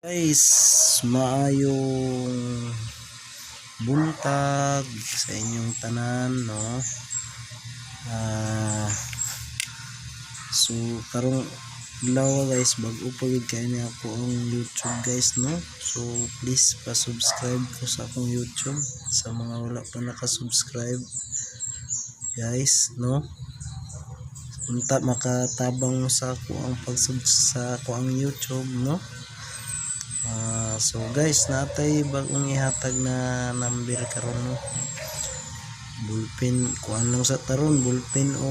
Guys, maayong buntag sa inyong tanan, no? So karong adlaw guys, bag-o pa gid kay ni ako ang YouTube guys, no? So please pa-subscribe ko sa akong YouTube sa mga wala pa naka-subscribe guys, no? Unta makatabang mo sa ako ang sa ako ang YouTube, no? So guys, natay bagong ihatag na number karon, no? Ballpen kuan lang sa taron, ballpen o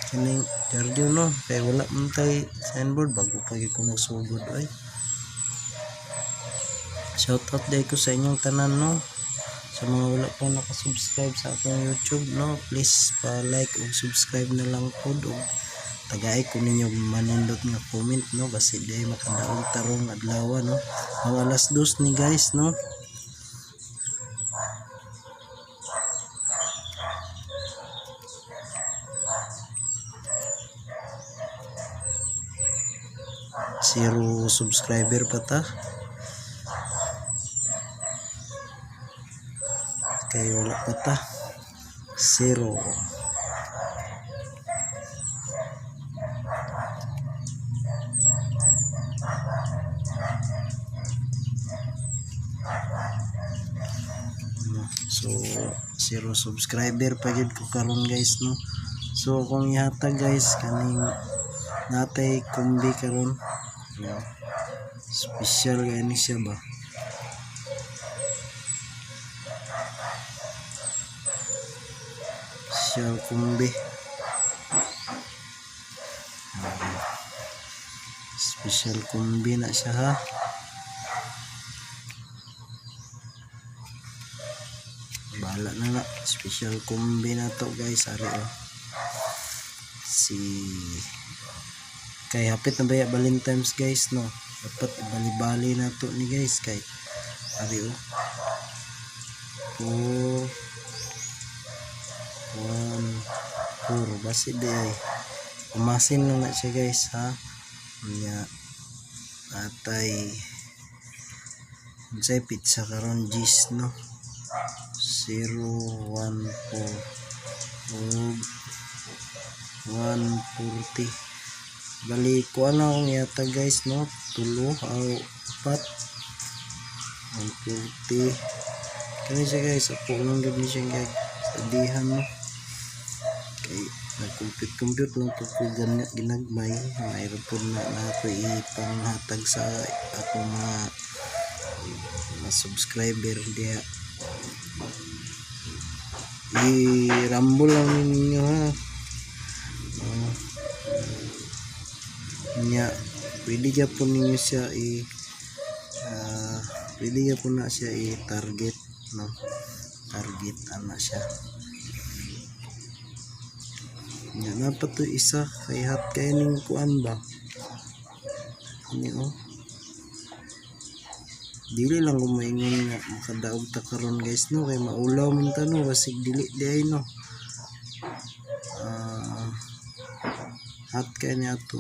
kining cardio, no? Kay wala man tay signboard, bago pa gyud ko nagsugod ay. Shoutout day ko sa inyong tanan, no? Sa mga wala pa naka-subscribe sa akong YouTube, no? Please pa-like ug subscribe na lang pod, ug tagay ko ninyo manindot nga comment, no? Basi day makadaog tarong adlaw, no? Ang alas 2 ni guys, no? Zero subscriber pa ta. Kaya wala pa ta. Zero. So zero subscriber pa gid ko karon guys, no? So kung ihatag guys kaning natay kumbi karon, no? Special gani siya ba? Special kumbi. Special kumbi na siya, ha? Bahala na na. Special kumbi na to guys. Ari, oh. Kay hapit na ba Valentine's guys, no? Dapat bali-bali na to ni guys. Kay ari, oh. 4 basi di ay umasin lang na siya guys, ha? Nya atay unsay pizza karon gis, no? 014 ug 140 bali ko na akong yata guys, no? 3 o 4 140 kani siya guys. Ako lang gud ni siya guys sadihan, no? Kay nag-compute lang to ko ginagmay. Mayroon po na ako ipanghatag sa ako mga subscriber dia. I-rumble lang ninyo, ha? Nya pwede ka po ninyo siya pwede ka po na siya i-target, no? Target ana siya. Nya dapat to isa kay hat kay ning kuan ba ani, oh. Dili lang ko maingon nga makadaog ta karon guys, no? Kay maulaw man ta, no? Basig dili di ay, no? Hat kay niya to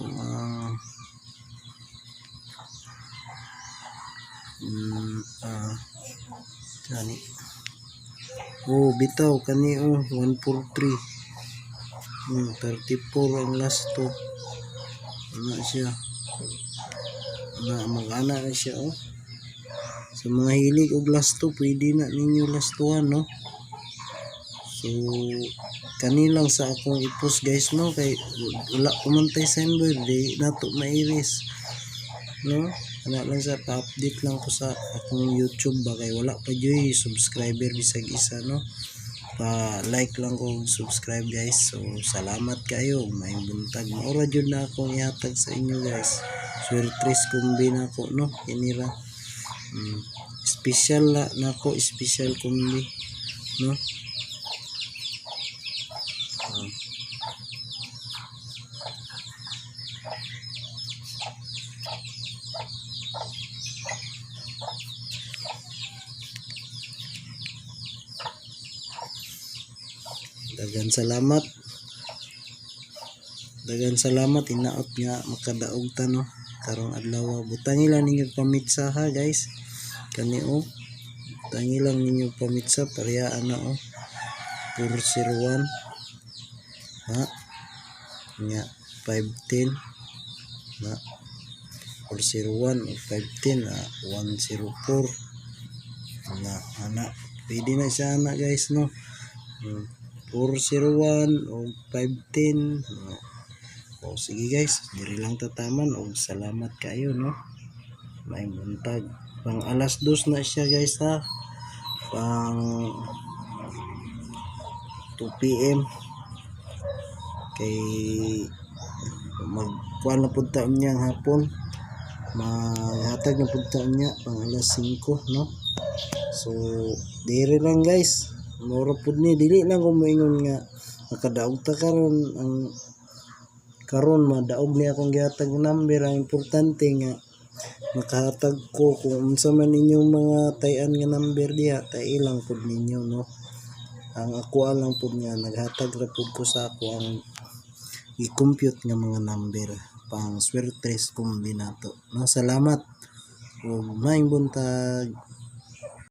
kani, oh bitaw kani, oh 143 34 ang last to. Ano siya mag-ana na siya, oh. Sa mga hilig og last to, pwede na ninyo last to, no? So kani lang sa akong i-post guys, no? Kay wala kumantay signboard, di nato mairis, no? Ana lang sa pa-update lang ko sa akong YouTube ba, kay wala pa joy subscriber bisag isa, no? Pa-like lang ko, subscribe guys. So salamat kayo, may buntag maura jud na akong ihatag sa inyo guys. Swertres kumbi na ako, no? Kinira special na ako, special kumbi, no? dagan salamat inaot nga makadaog ta, no? karong adlaw. Butangi lang ninyo pamitsa ha guys. Kani o. Butangi lang ninyo pamitsa parehaan na o. 401 ha. Nya 510 na 401 o 510 na 104 na ana. Pwede na siya ana guys no. 401 o 510 no. O sige guys, diri lang tataman o salamat kayo no. May buntag. Pang alas 2 na siya guys ha. Pang 2 PM kay magkuhan na punta niya hapon, maghatag na punta niya pang alas 5 no. So diri lang guys, mura pud ni, dili lang ko moingon nga nakadaog ta karon. Ang karon madaog ni akong gihatag number. Ang importante nga makahatag ko kung unsa man inyong mga tay-an nga number diha, tay ilang pud ninyo no. Ang ako lang pud nga naghatag ra pud ko sa ako ang i-compute nga mga number pang swertres kombinato no. Salamat ug maayong buntag.